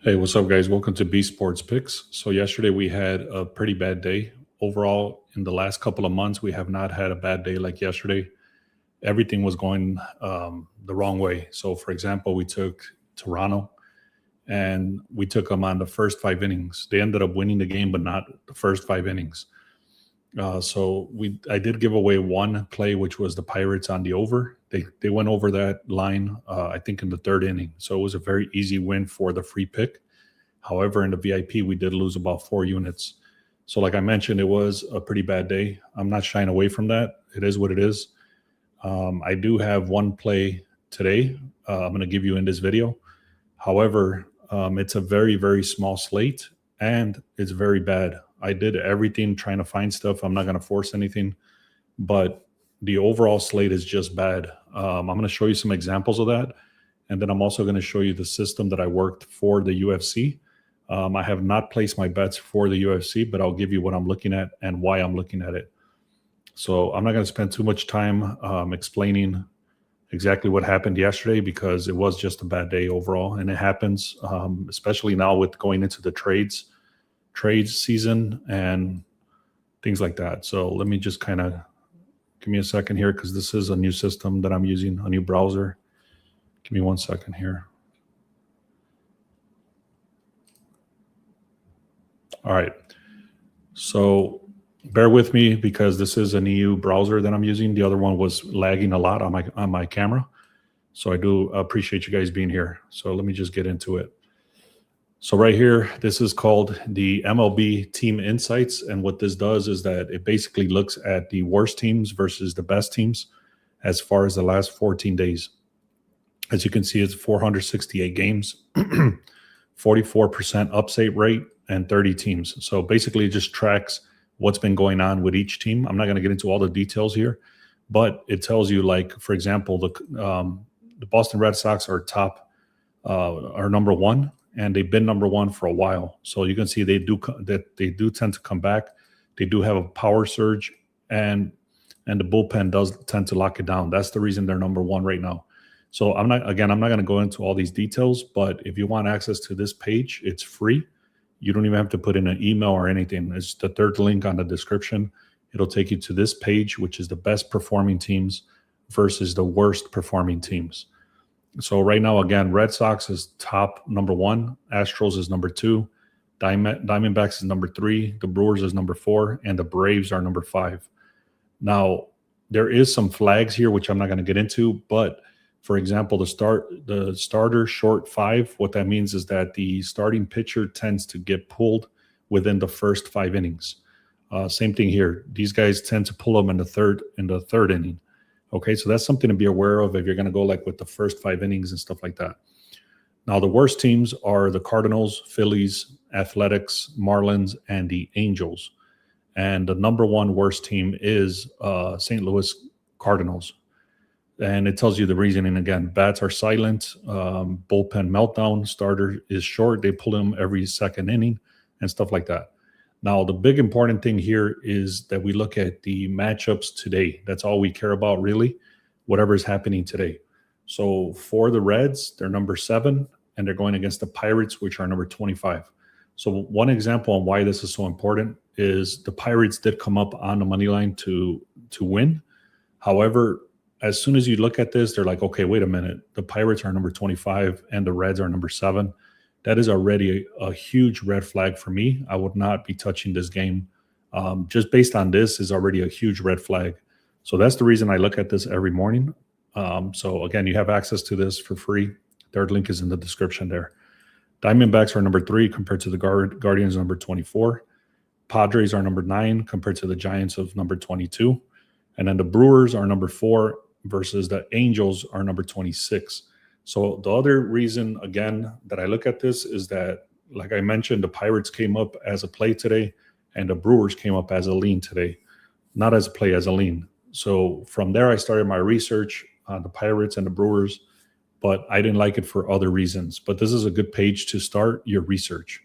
Hey, what's up, guys? Welcome to B Sports Picks. So, yesterday we had a pretty bad day. Overall, in the last couple of months, we have not had a bad day like yesterday. Everything was going the wrong way. So, for example, we took Toronto and we took them on the first 5 innings. They ended up winning the game, but not the first 5 innings. I did give away one play, which was the Pirates on the over. They went over that line, I think, in the third inning. So it was a very easy win for the free pick. However, in the VIP, we did lose about 4 units. So, like I mentioned, it was a pretty bad day. I'm not shying away from that. It is what it is. I do have one play today. I'm going to give you in this video. However, it's a very, very small slate and it's very bad. I did everything trying to find stuff. I'm not going to force anything, but the overall slate is just bad. I'm going to show you some examples of that. And then I'm also going to show you the system that I worked for the UFC. I have not placed my bets for the UFC, but I'll give you what I'm looking at and why I'm looking at it. So I'm not going to spend too much time explaining exactly what happened yesterday because it was just a bad day overall. And it happens, especially now with going into the trades season and things like that. So let me just kind of give me a second here because this is a new system that I'm using, a new browser. Give me 1 second here. All right. So bear with me because this is an EU browser that I'm using. The other one was lagging a lot on my camera. So I do appreciate you guys being here. So let me just get into it. So right here, this is called the MLB Team Insights. And what this does is that it basically looks at the worst teams versus the best teams as far as the last 14 days. As you can see, it's 468 games, 44% upset rate, and 30 teams. So basically it just tracks what's been going on with each team. I'm not going to get into all the details here, but it tells you, like, for example, the Boston Red Sox are number one, and they've been number one for a while. So you can see they do tend to come back. They do have a power surge, and the bullpen does tend to lock it down. That's the reason they're number one right now. So I'm not going to go into all these details, but if you want access to this page, it's free. You don't even have to put in an email or anything. It's the third link on the description. It'll take you to this page, which is the best performing teams versus the worst performing teams. So right now, again, Red Sox is top number one. Astros is number two. Diamondbacks is number three. The Brewers is number four. And the Braves are number five. Now, there is some flags here, which I'm not going to get into, but for example, the starter short five, what that means is that the starting pitcher tends to get pulled within the first 5 innings. Same thing here. These guys tend to pull them in the third inning. Okay, so that's something to be aware of if you're going to go like with the first 5 innings and stuff like that. Now, the worst teams are the Cardinals, Phillies, Athletics, Marlins, and the Angels. And the number one worst team is St. Louis Cardinals. And it tells you the reasoning again. Bats are silent, bullpen meltdown, starter is short. They pull him every second inning and stuff like that. Now, the big important thing here is that we look at the matchups today. That's all we care about, really, whatever is happening today. So for the Reds, they're number 7, and they're going against the Pirates, which are number 25. So one example on why this is so important is the Pirates did come up on the money line to win. However, as soon as you look at this, they're like, okay, wait a minute. The Pirates are number 25 and the Reds are number 7. That is already a huge red flag for me. I would not be touching this game. Just based on this is already a huge red flag. So that's the reason I look at this every morning. So again, you have access to this for free. Third link is in the description there. Diamondbacks are number 3 compared to the Guardians number 24. Padres are number 9 compared to the Giants of number 22. And then the Brewers are number 4 versus the Angels are number 26. So the other reason, again, that I look at this is that, like I mentioned, the Pirates came up as a play today and the Brewers came up as a lean today, not as a play, as a lean. So from there, I started my research on the Pirates and the Brewers, but I didn't like it for other reasons. But this is a good page to start your research.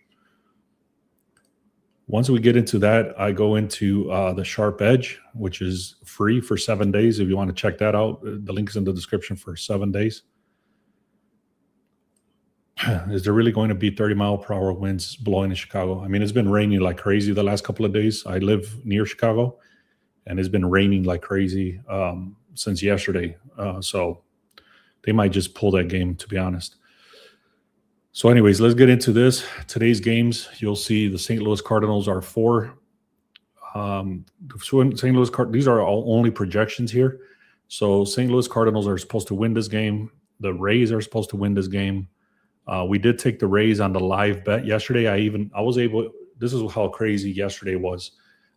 Once we get into that, I go into the Sharp Edge, which is free for 7 days. If you want to check that out, the link is in the description for 7 days. Is there really going to be 30-mile-per-hour winds blowing in Chicago? I mean, it's been raining like crazy the last couple of days. I live near Chicago, and it's been raining like crazy since yesterday. So they might just pull that game, to be honest. So anyways, let's get into this. Today's games, you'll see the St. Louis Cardinals are 4. St. Louis these are all only projections here. So St. Louis Cardinals are supposed to win this game. The Rays are supposed to win this game. We did take the Rays on the live bet yesterday. I was able, this is how crazy yesterday was.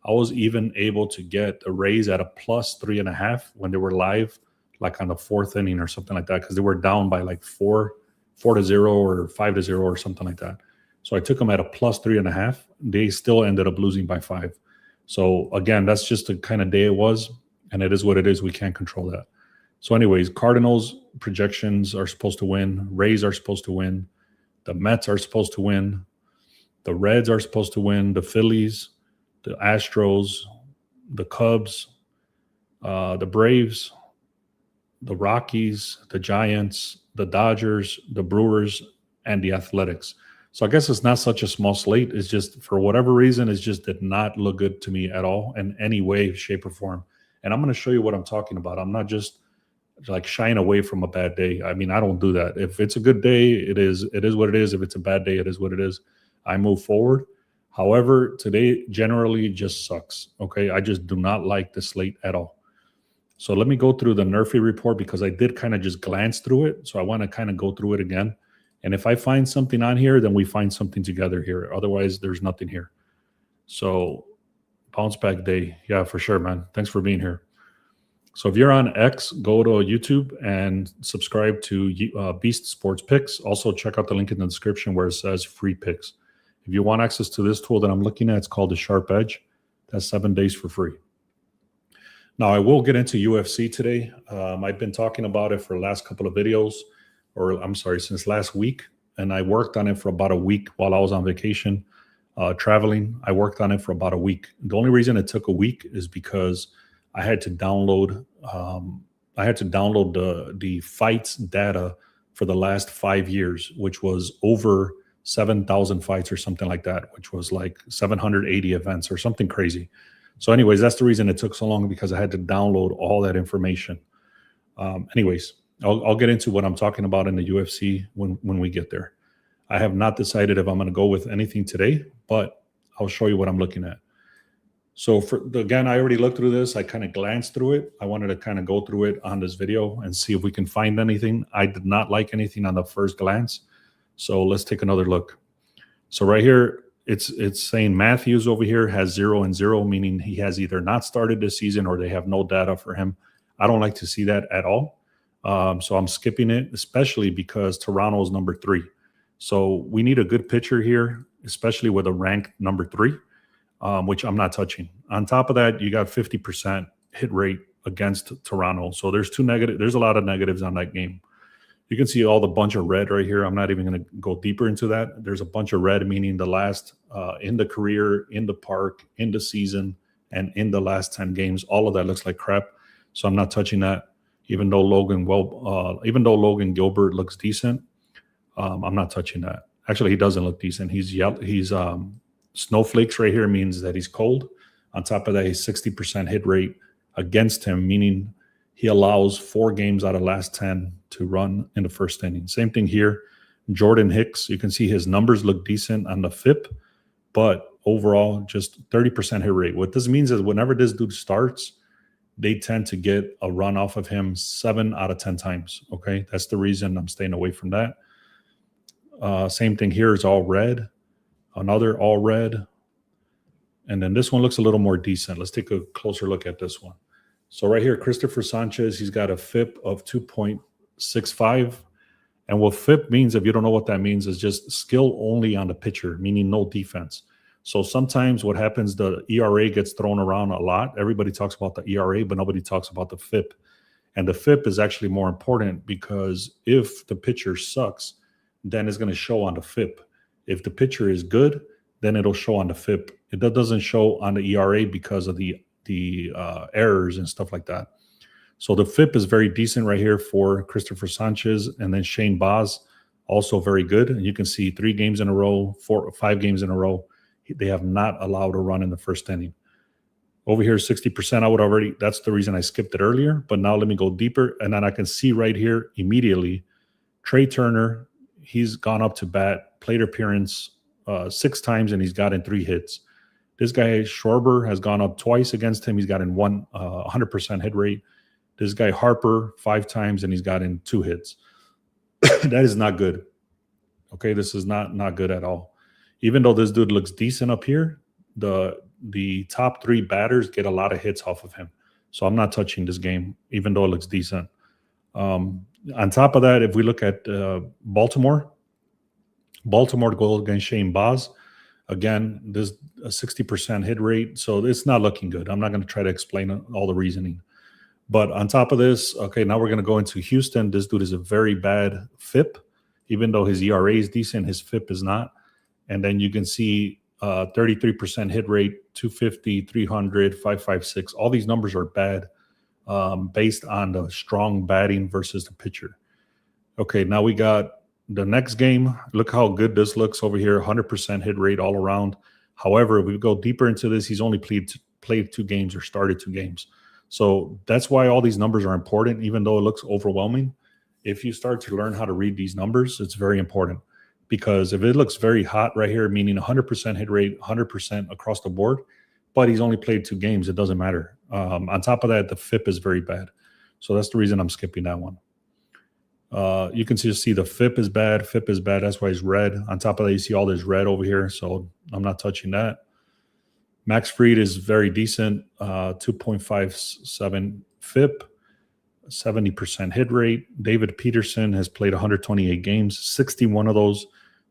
I was even able to get the Rays at a +3.5 when they were live, like on the 4th inning or something like that, because they were down by like 4-0 or 5-0 or something like that. So I took them at a +3.5. They still ended up losing by 5. So again, that's just the kind of day it was, and it is what it is. We can't control that. So anyways, Cardinals projections are supposed to win. Rays are supposed to win. The Mets are supposed to win. The Reds are supposed to win. The Phillies, the Astros, the Cubs, the Braves, the Rockies, the Giants, the Dodgers, the Brewers, and the Athletics. So I guess it's not such a small slate. It's just, for whatever reason, it just did not look good to me at all in any way, shape, or form. And I'm going to show you what I'm talking about. I'm not just like shying away from a bad day. I mean, I don't do that. If it's a good day, it is what it is. If it's a bad day, it is what it is. I move forward. However, today generally just sucks. Okay, I just do not like the slate at all. So let me go through the NRFI report, because I did kind of just glance through it. So I want to kind of go through it again. And if I find something on here, then we find something together here. Otherwise, there's nothing here. So bounce back day. Yeah, for sure, man. Thanks for being here. So if you're on X, go to YouTube and subscribe to Beast Sports Picks. Also, check out the link in the description where it says free picks. If you want access to this tool that I'm looking at, it's called the Sharp Edge. That's 7 days for free. Now, I will get into UFC today. I've been talking about it for the last couple of videos, or I'm sorry, since last week. And I worked on it for about a week while I was on vacation, traveling. I worked on it for about a week. The only reason it took a week is because I had to download the fights data for the last 5 years, which was over 7,000 fights or something like that, which was like 780 events or something crazy. So anyways, that's the reason it took so long, because I had to download all that information. Anyways, I'll get into what I'm talking about in the UFC when we get there. I have not decided if I'm going to go with anything today, but I'll show you what I'm looking at. So again, I already looked through this. I kind of glanced through it. I wanted to kind of go through it on this video and see if we can find anything. I did not like anything on the first glance. So let's take another look. So right here, it's saying Matthews over here has 0-0, meaning he has either not started this season or they have no data for him. I don't like to see that at all. So I'm skipping it, especially because Toronto is number 3. So we need a good pitcher here, especially with a ranked number 3. Which I'm not touching. On top of that, you got 50% hit rate against Toronto. So there's a lot of negatives on that game. You can see all the bunch of red right here. I'm not even going to go deeper into that. There's a bunch of red, meaning the last in the career, in the park, in the season, and in the last 10 games. All of that looks like crap. So I'm not touching that. Even though Logan Gilbert looks decent, I'm not touching that. Actually, he doesn't look decent. He's snowflakes right here means that he's cold. On top of that, he's 60% hit rate against him, meaning he allows 4 games out of last 10 to run in the first inning. Same thing here. Jordan Hicks, you can see his numbers look decent on the FIP, but overall, just 30% hit rate. What this means is whenever this dude starts, they tend to get a run off of him 7 out of 10 times. Okay, that's the reason I'm staying away from that. Same thing here is all red. Another all red. And then this one looks a little more decent. Let's take a closer look at this one. So right here, Christopher Sanchez, he's got a FIP of 2.65. And what FIP means, if you don't know what that means, is just skill only on the pitcher, meaning no defense. So sometimes what happens, the ERA gets thrown around a lot. Everybody talks about the ERA, but nobody talks about the FIP. And the FIP is actually more important, because if the pitcher sucks, then it's going to show on the FIP. If the pitcher is good, then it'll show on the FIP. It doesn't show on the ERA because of the errors and stuff like that. So the FIP is very decent right here for Christopher Sanchez. And then Shane Baz, also very good. And you can see 3 games in a row, 4 or 5 games in a row, they have not allowed a run in the first inning. Over here, 60%, that's the reason I skipped it earlier. But now let me go deeper. And then I can see right here immediately, Trey Turner, he's gone up to bat, plate appearance 6 times, and he's gotten 3 hits. This guy, Schwarber, has gone up twice against him. He's gotten 100% hit rate. This guy, Harper, 5 times, and he's gotten 2 hits. That is not good. Okay, this is not good at all. Even though this dude looks decent up here, the top 3 batters get a lot of hits off of him. So I'm not touching this game, even though it looks decent. On top of that, if we look at Baltimore to go against Shane Baz, again, there's a 60% hit rate, so it's not looking good. I'm not going to try to explain all the reasoning. But on top of this, okay, now we're going to go into Houston. This dude is a very bad FIP. Even though his ERA is decent, his FIP is not. And then you can see 33% hit rate, 250, 300, 556. All these numbers are bad based on the strong batting versus the pitcher. Okay, now we got the next game. Look how good this looks over here, 100% hit rate all around. However, if we go deeper into this, he's only played 2 games or started 2 games. So that's why all these numbers are important, even though it looks overwhelming. If you start to learn how to read these numbers, it's very important. Because if it looks very hot right here, meaning 100% hit rate, 100% across the board, but he's only played 2 games, it doesn't matter. On top of that, the FIP is very bad. So that's the reason I'm skipping that one. You can just see the FIP is bad. That's why it's red. On top of that, you see all this red over here. So I'm not touching that. Max Fried is very decent, 2.57 FIP, 70% hit rate. David Peterson has played 128 games, 61 of those.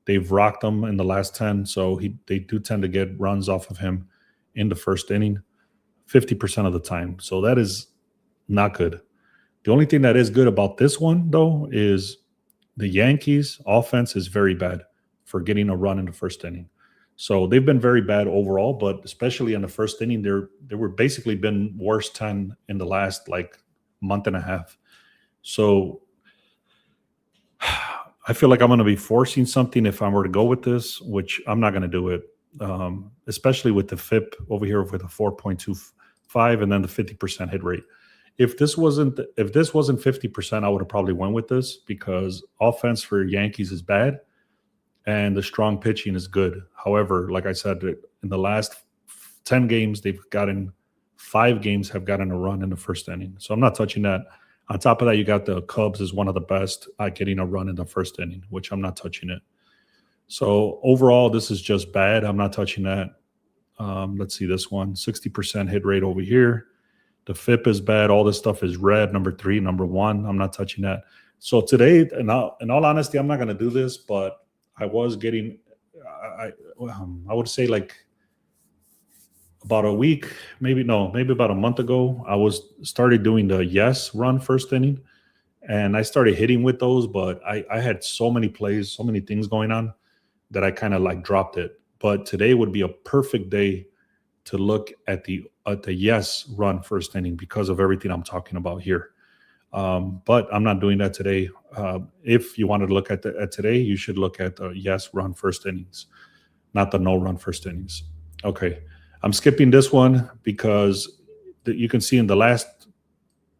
They've rocked him in the last 10, so they do tend to get runs off of him in the first inning 50% of the time. So that is not good. The only thing that is good about this one, though, is the Yankees' offense is very bad for getting a run in the first inning. So they've been very bad overall, but especially in the first inning, they were basically been worse 10 in the last month and a half. So I feel like I'm going to be forcing something if I were to go with this, which I'm not going to do it, especially with the FIP over here with a 4.25 and then the 50% hit rate. If this wasn't 50%, I would have probably went with this because offense for Yankees is bad and the strong pitching is good. However, like I said, in the last 10 games, 5 games have gotten a run in the first inning. So I'm not touching that. On top of that, you got the Cubs is one of the best at getting a run in the first inning, which I'm not touching it. So overall, this is just bad. I'm not touching that. Let's see this one, 60% hit rate over here. The FIP is bad. All this stuff is red. Number 3, number 1. I'm not touching that. So today, in all honesty, I'm not going to do this, but I was getting, I would say about a week, maybe about a month ago, I started doing the yes run first inning, and I started hitting with those, but I had so many plays, so many things going on that I kind of dropped it. But today would be a perfect day to look at the yes run first inning because of everything I'm talking about here. But I'm not doing that today. If you wanted to look at today, you should look at the yes run first innings, not the no run first innings. Okay. I'm skipping this one because you can see in the last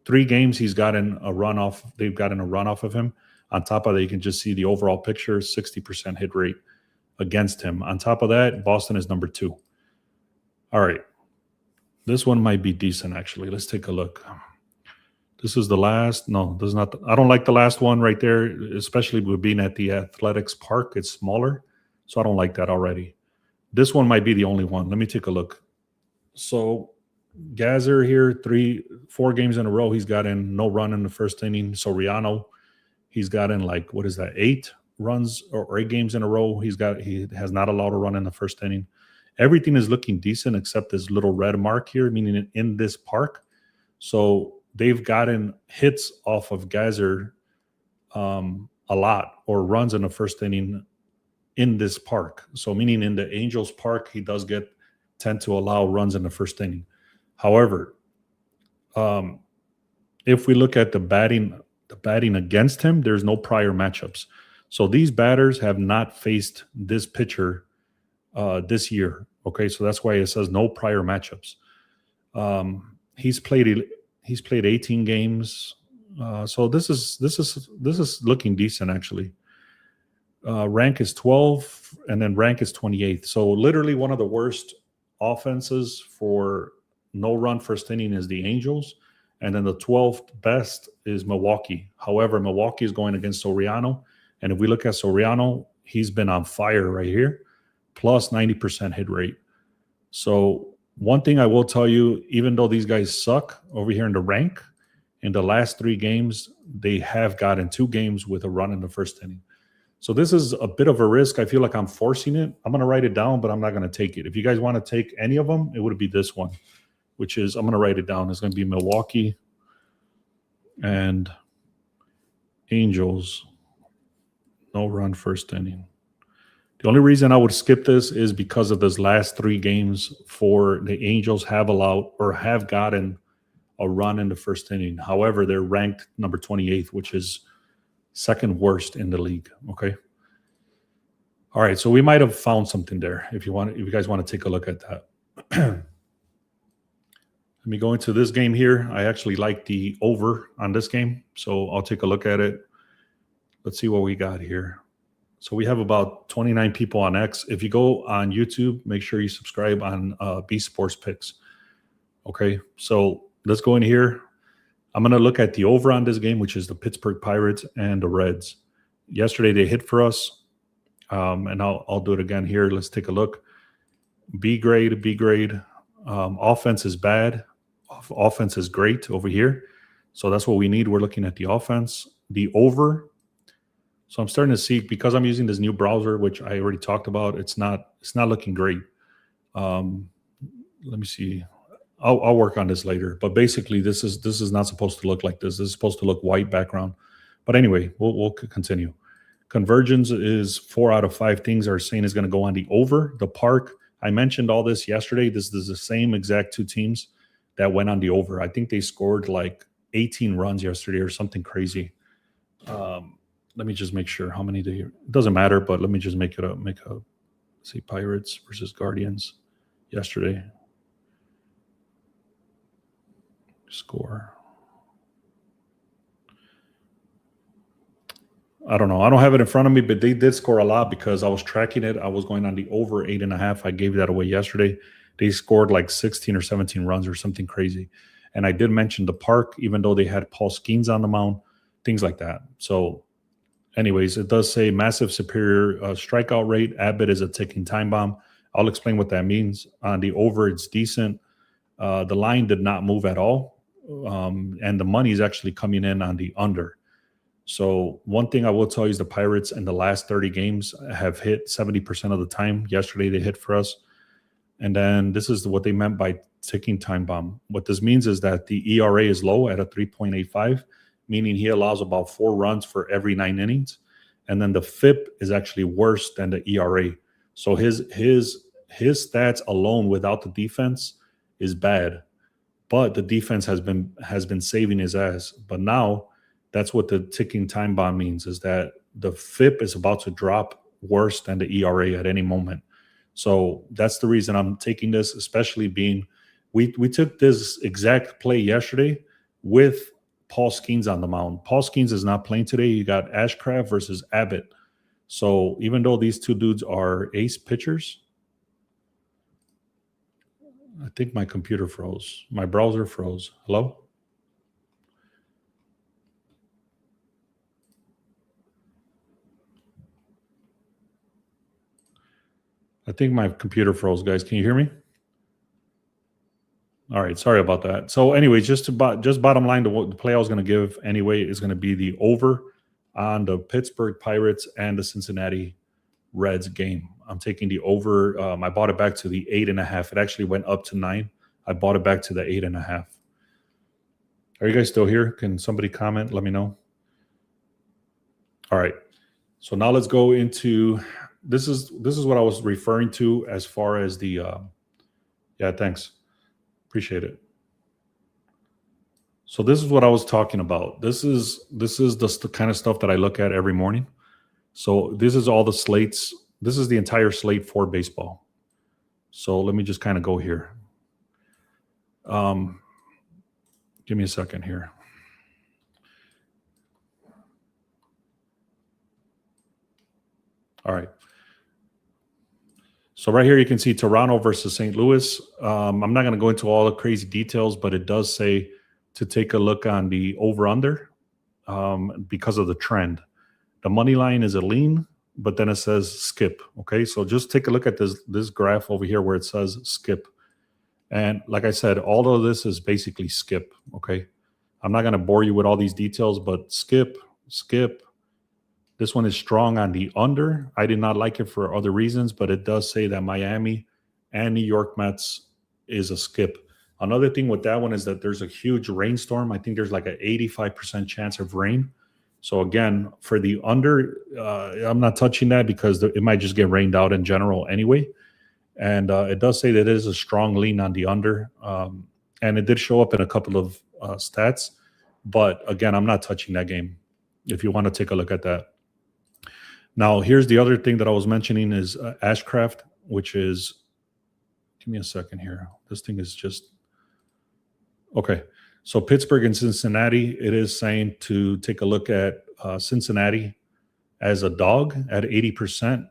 3 games, he's gotten a run off. They've gotten a run off of him. On top of that, you can just see the overall picture, 60% hit rate against him. On top of that, Boston is number 2. All right. This one might be decent, actually. Let's take a look. This is the last. No, this is not. I don't like the last one right there, especially with being at the Athletics Park. It's smaller, so I don't like that already. This one might be the only one. Let me take a look. So Gazer here, 4 games in a row, he's gotten no run in the first inning. Soriano, he's gotten 8 runs or 8 games in a row. He has not allowed a run in the first inning. Everything is looking decent except this little red mark here, meaning in this park. So they've gotten hits off of Gazer a lot, or runs in the first inning in this park. So meaning in the Angels park, he does tend to allow runs in the first inning. However, if we look at the batting against him, there's no prior matchups. So these batters have not faced this pitcher this year. Okay, so that's why it says no prior matchups. He's played 18 games. So this is looking decent actually. Rank is 12, and then rank is 28th. So literally one of the worst offenses for no run first inning is the Angels, and then the 12th best is Milwaukee. However, Milwaukee is going against Soriano, and if we look at Soriano, he's been on fire right here, plus 90% hit rate. So one thing I will tell you, even though these guys suck over here in the rank, in the last 3 games, they have gotten 2 games with a run in the first inning. So this is a bit of a risk. I feel like I'm forcing it. I'm going to write it down, but I'm not going to take it. If you guys want to take any of them, it would be this one, which is, I'm going to write it down. It's going to be Milwaukee and Angels, no run first inning. The only reason I would skip this is because of this last 3 games for the Angels have allowed or have gotten a run in the first inning. However, they're ranked number 28th, which is second worst in the league. Okay. All right. So we might have found something there. If you guys want to take a look at that. Let me go into this game here. I actually like the over on this game. So I'll take a look at it. Let's see what we got here. So we have about 29 people on X. If you go on YouTube, make sure you subscribe on B Sports Picks. Okay. So let's go in here. I'm going to look at the over on this game, which is the Pittsburgh Pirates and the Reds. Yesterday, they hit for us, and I'll do it again here. Let's take a look. B grade. Offense is bad. Offense is great over here. So that's what we need. We're looking at the offense. The over. So I'm starting to see, because I'm using this new browser, which I already talked about, it's not looking great. Let me see. I'll work on this later, but basically this is not supposed to look like this. This is supposed to look white background. But anyway, we'll continue. Convergence is 4 out of 5 things are saying is going to go on the over. The park, I mentioned all this yesterday. This is the same exact 2 teams that went on the over. I think they scored like 18 runs yesterday or something crazy. Let me just make sure how many it doesn't matter, but let me just make a see, Pirates versus Guardians yesterday. Score. I don't know. I don't have it in front of me, but they did score a lot because I was tracking it. I was going on the over 8.5. I gave that away yesterday. They scored like 16 or 17 runs or something crazy. And I did mention the park, even though they had Paul Skeens on the mound, things like that. So anyways, it does say massive superior strikeout rate. Abbott is a ticking time bomb. I'll explain what that means. On the over, it's decent. The line did not move at all. And the money is actually coming in on the under. So one thing I will tell you is the Pirates in the last 30 games have hit 70% of the time. Yesterday they hit for us. And then this is what they meant by ticking time bomb. What this means is that the ERA is low at a 3.85, meaning he allows about 4 runs for every 9 innings. And then the FIP is actually worse than the ERA. So his stats alone without the defense is bad. But the defense has been saving his ass. But now that's what the ticking time bomb means, is that the FIP is about to drop worse than the ERA at any moment. So that's the reason I'm taking this, especially being we took this exact play yesterday with Paul Skeens on the mound. Paul Skeens is not playing today. You got Ashcraft versus Abbott. So even though these 2 dudes are ace pitchers, I think my computer froze. My browser froze. Hello? I think my computer froze, guys. Can you hear me? All right. Sorry about that. So anyways, just bottom line, the play I was going to give anyway is going to be the over on the Pittsburgh Pirates and the Cincinnati Reds game. I'm taking the over. I bought it back to the 8.5. It actually went up to 9. I bought it back to the 8.5. Are you guys still here? Can somebody comment? Let me know. All right. So now let's go into this is what I was referring to as far as the yeah, thanks. Appreciate it. So this is what I was talking about. This is the kind of stuff that I look at every morning. So this is all the slates. This is the entire slate for baseball. So let me just kind of go here. Give me a second here. All right. So right here, you can see Toronto versus St. Louis. I'm not going to go into all the crazy details, but it does say to take a look on the over-under because of the trend. The money line is a lean, but then it says skip. Okay, so just take a look at this graph over here where it says skip. And like I said, all of this is basically skip. Okay, I'm not going to bore you with all these details, but skip. This one is strong on the under. I did not like it for other reasons, but it does say that Miami and New York Mets is a skip. Another thing with that one is that there's a huge rainstorm. I think there's like an 85% chance of rain. So again, for the under, I'm not touching that because it might just get rained out in general anyway. And it does say that it is a strong lean on the under. And it did show up in a couple of stats. But again, I'm not touching that game if you want to take a look at that. Now, here's the other thing that I was mentioning is Ashcraft, which is, give me a second here. This thing is just, okay. So Pittsburgh and Cincinnati, it is saying to take a look at Cincinnati as a dog at 80%.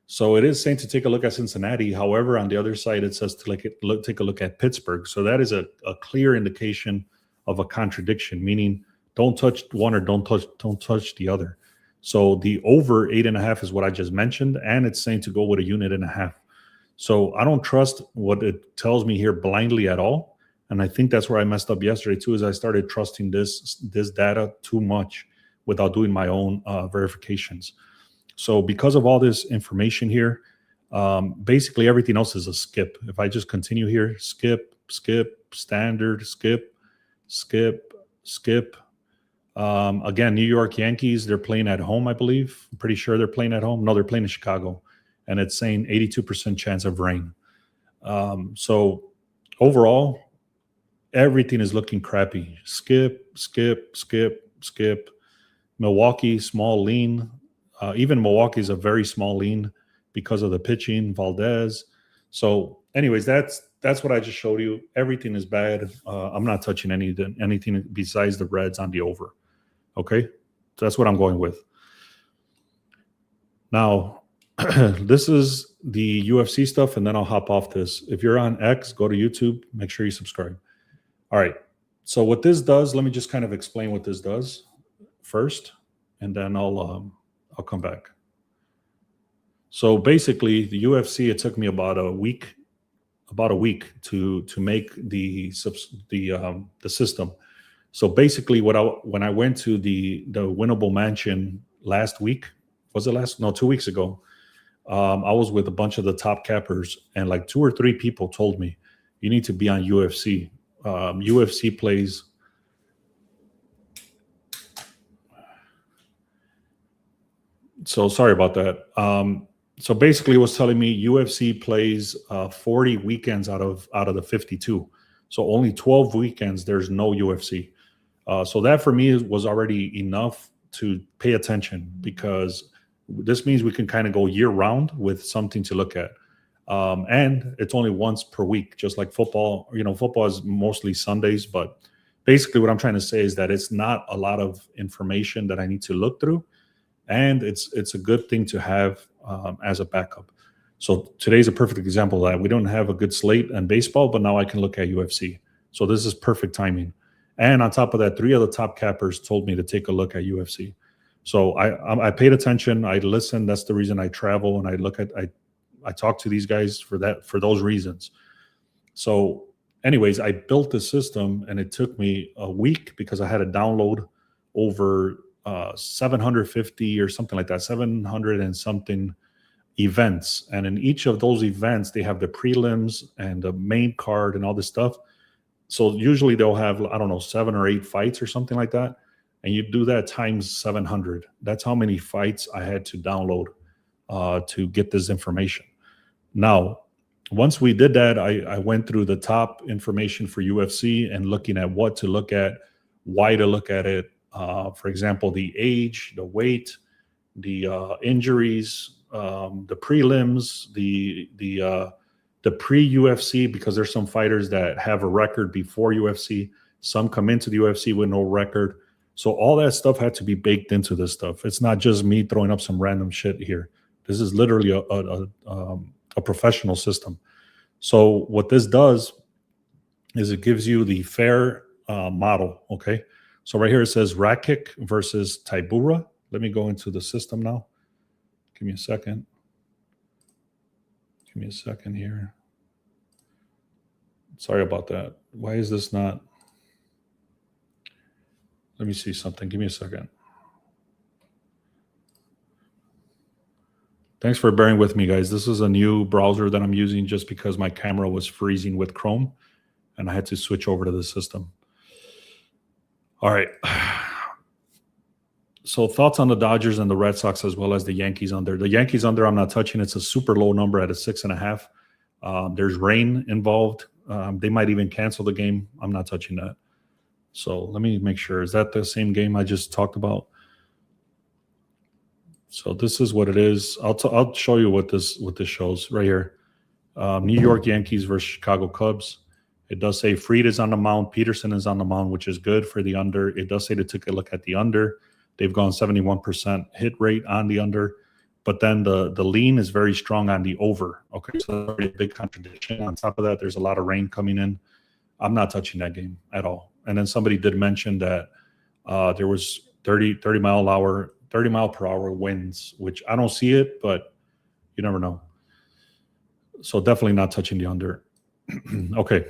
So it is saying to take a look at Cincinnati. However, on the other side, it says to take a look at Pittsburgh. So that is a clear indication of a contradiction, meaning don't touch one or don't touch the other. So the over 8.5 is what I just mentioned, and it's saying to go with a 1.5 units. So I don't trust what it tells me here blindly at all. And I think that's where I messed up yesterday too, is I started trusting this data too much without doing my own verifications. So because of all this information here, basically everything else is a skip. If I just continue here, skip, standard, skip. Again, New York Yankees, they're playing at home, I believe. I'm pretty sure they're playing at home. No, they're playing in Chicago. And it's saying 82% chance of rain. So overall, everything is looking crappy. Skip. Milwaukee, small lean. Even Milwaukee is a very small lean because of the pitching, Valdez. So anyways, that's what I just showed you. Everything is bad. I'm not touching anything besides the Reds on the over. Okay, so that's what I'm going with. Now, this is the UFC stuff, and then I'll hop off this. If you're on X, go to YouTube. Make sure you subscribe. All right. So what this does, let me just kind of explain what this does first, and then I'll come back. So basically, the UFC, it took me about a week to make the system. So basically, when I went to the Winnable Mansion last week, was it last? No, 2 weeks ago. I was with a bunch of the top cappers, and like 2 or 3 people told me, you need to be on UFC. UFC plays. So sorry about that. So basically, it was telling me UFC plays 40 weekends out of the 52. So only 12 weekends there's no UFC. So that for me was already enough to pay attention, because this means we can kind of go year round with something to look at. And it's only once per week, just like football. You know, football is mostly Sundays, but basically what I'm trying to say is that it's not a lot of information that I need to look through. And it's a good thing to have as a backup. So today's a perfect example of that. We don't have a good slate in baseball, but now I can look at UFC. So this is perfect timing. And on top of that, 3 of the top cappers told me to take a look at UFC. So I paid attention. I listened. That's the reason I travel and I talk to these guys for those reasons. So anyways, I built the system, and it took me a week because I had to download over 750 or something like that, 700 and something events. And in each of those events, they have the prelims and the main card and all this stuff. So usually they'll have, I don't know, 7 or 8 fights or something like that. And you do that times 700. That's how many fights I had to download to get this information. Now, once we did that, I went through the top information for UFC and looking at what to look at, why to look at it. For example, the age, the weight, injuries, the prelims, the pre-UFC, because there's some fighters that have a record before UFC. Some come into the UFC with no record. So all that stuff had to be baked into this stuff. It's not just me throwing up some random shit here. This is literally a professional system. So what this does is it gives you the fair model, okay? So right here it says Rakic versus Tybura. Let me go into the system now. Give me a second. Give me a second here. Sorry about that. Why is this not? Let me see something. Give me a second. Thanks for bearing with me, guys. This is a new browser that I'm using just because my camera was freezing with Chrome and I had to switch over to the system. All right. So thoughts on the Dodgers and the Red Sox as well as the Yankees under. The Yankees under I'm not touching. It's a super low number at a 6.5. There's rain involved. They might even cancel the game. I'm not touching that. So let me make sure. Is that the same game I just talked about? So this is what it is. I'll show you what this shows right here. New York Yankees versus Chicago Cubs. It does say Fried is on the mound. Peterson is on the mound, which is good for the under. It does say to take a look at the under. They've gone 71% hit rate on the under. But then the lean is very strong on the over. Okay, so that's a big contradiction. On top of that, there's a lot of rain coming in. I'm not touching that game at all. And then somebody did mention that there was 30 mile per hour winds, which I don't see it, but you never know. So definitely not touching the under. Okay.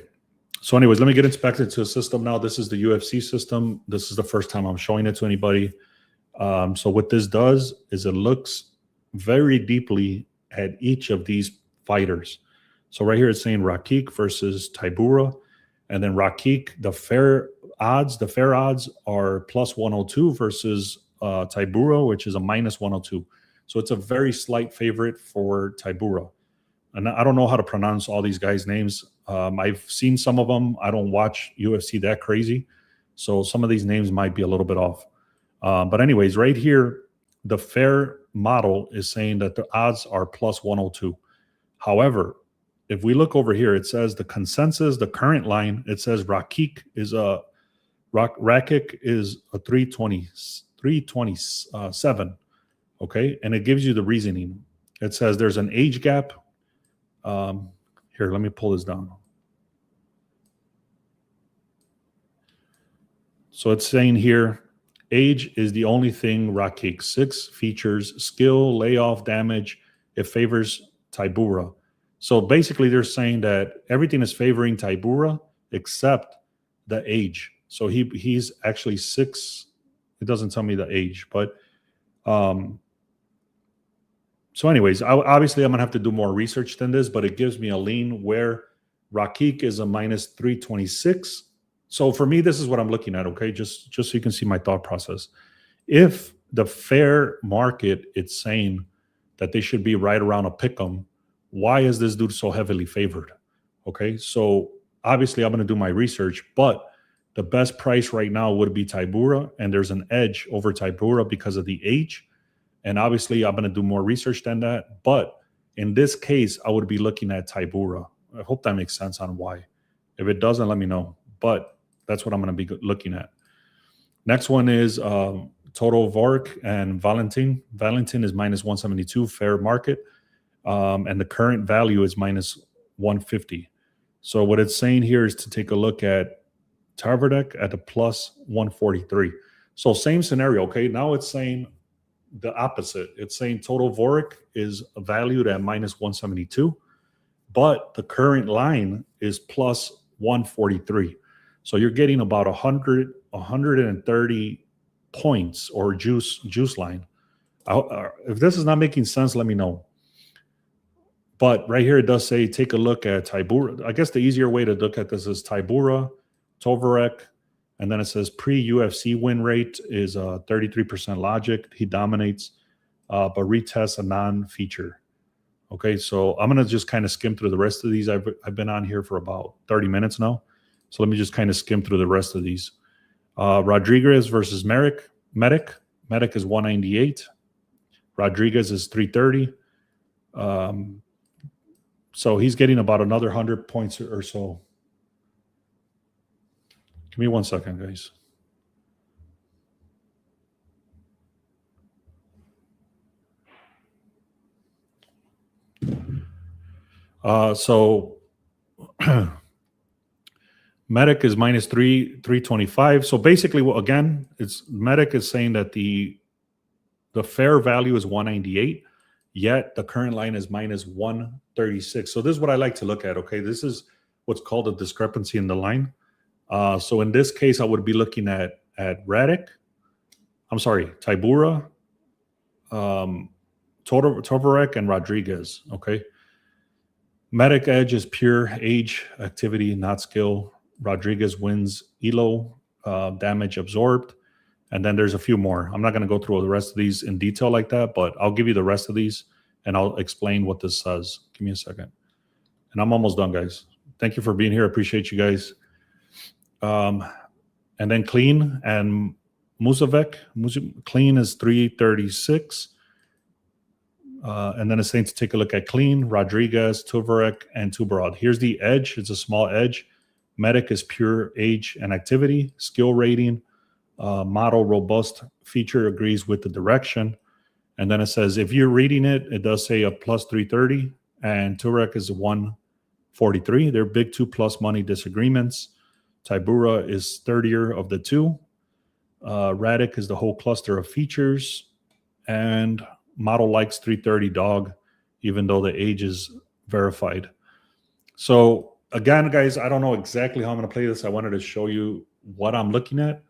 So anyways, let me get into the system now. This is the UFC system. This is the first time I'm showing it to anybody. So what this does is it looks very deeply at each of these fighters. So right here it's saying Rakic versus Tybura. And then Rakic, the fair odds are plus 102 versus Tybura, which is a minus 102. So it's a very slight favorite for Tybura. And I don't know how to pronounce all these guys' names. I've seen some of them. I don't watch UFC that crazy. So some of these names might be a little bit off. But anyways, right here, the fair model is saying that the odds are plus 102. However, if we look over here, it says the consensus, the current line, it says Rakic is a 327. Okay, and it gives you the reasoning. It says there's an age gap. Here, let me pull this down. So it's saying here, age is the only thing Rakic 6 features skill, layoff, damage. It favors Tybura. So basically, they're saying that everything is favoring Tybura except the age. So he's actually 6. It doesn't tell me the age, but so anyways, obviously I'm gonna have to do more research than this, but it gives me a lean where Rakic is a minus 326. So for me, this is what I'm looking at. Okay, just so you can see my thought process. If the fair market it's saying that they should be right around a pick'em, why is this dude so heavily favored? Okay, so obviously I'm going to do my research, but the best price right now would be Tybura, and there's an edge over Tybura because of the age. And obviously I'm going to do more research than that. But in this case, I would be looking at Tybura. I hope that makes sense on why. If it doesn't, let me know. But that's what I'm going to be looking at. Next one is Total Vorik and Valentin. Valentin is minus 172, fair market. And the current value is minus 150. So what it's saying here is to take a look at Tarverdek at the plus 143. So same scenario, okay? Now it's saying the opposite. It's saying Total Vorik is valued at minus 172, but the current line is plus 143. So you're getting about 130 points or juice line. If this is not making sense, let me know. But right here, it does say, take a look at Tybura. I guess the easier way to look at this is Tybura, Tovarek, and then it says pre-UFC win rate is 33% logic. He dominates, but retests a non-feature. Okay, so I'm going to just kind of skim through the rest of these. I've been on here for about 30 minutes now. So let me just kind of skim through the rest of these. Rodriguez versus Medic. Medic is 198. Rodriguez is 330. So he's getting about another 100 points or so. Give me 1 second, guys. So Medic is minus 325. So basically, again, it's Medic is saying that the fair value is 198, yet the current line is minus 136. So this is what I like to look at. Okay, this is what's called a discrepancy in the line. So in this case, I would be looking at Radek. I'm sorry, Tybura, Tovarek, and Rodriguez. Okay. Medic edge is pure age, activity, not skill. Rodriguez wins ELO, damage absorbed. And then there's a few more. I'm not going to go through all the rest of these in detail like that, but I'll give you the rest of these and I'll explain what this says. Give me a second. And I'm almost done, guys. Thank you for being here. I appreciate you guys. And then Clean and Musavec. Clean is 336. And then it's saying to take a look at Clean, Rodriguez, Tovarek, and Tuberod. Here's the edge. It's a small edge. Medic is pure age and activity. Skill rating, model robust feature agrees with the direction. And then it says, if you're reading it, it does say a plus 330, and Turek is a 143. They're big 2+ money disagreements. Tybura is 30er of the two. Radek is the whole cluster of features. And model likes 330 dog, even though the age is verified. So again, guys, I don't know exactly how I'm going to play this. I wanted to show you what I'm looking at.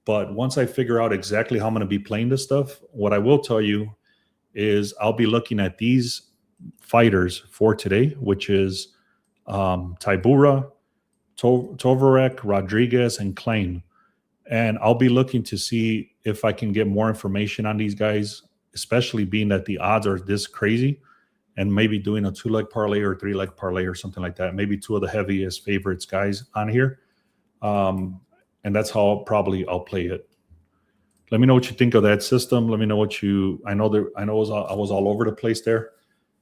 But once I figure out exactly how I'm going to be playing this stuff, what I will tell you is I'll be looking at these fighters for today, which is Tybura, Tovarek, Rodriguez, and Klein. And I'll be looking to see if I can get more information on these guys, especially being that the odds are this crazy, and maybe doing a 2-leg parlay or 3-leg parlay or something like that. Maybe two of the heaviest favorites guys on here. And that's how I'll play it. Let me know what you think of that system. Let me know what I was all over the place there.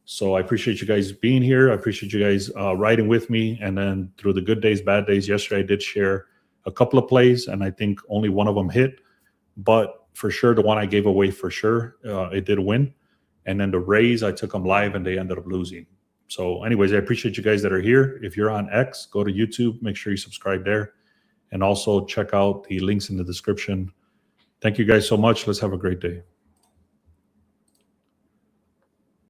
So I appreciate you guys being here. I appreciate you guys riding with me. And then through the good days, bad days, yesterday I did share a couple of plays, and I think only one of them hit. But for sure, the one I gave away for sure, it did win. And then the Rays, I took them live and they ended up losing. So anyways, I appreciate you guys that are here. If you're on X, go to YouTube. Make sure you subscribe there. And also check out the links in the description. Thank you guys so much. Let's have a great day.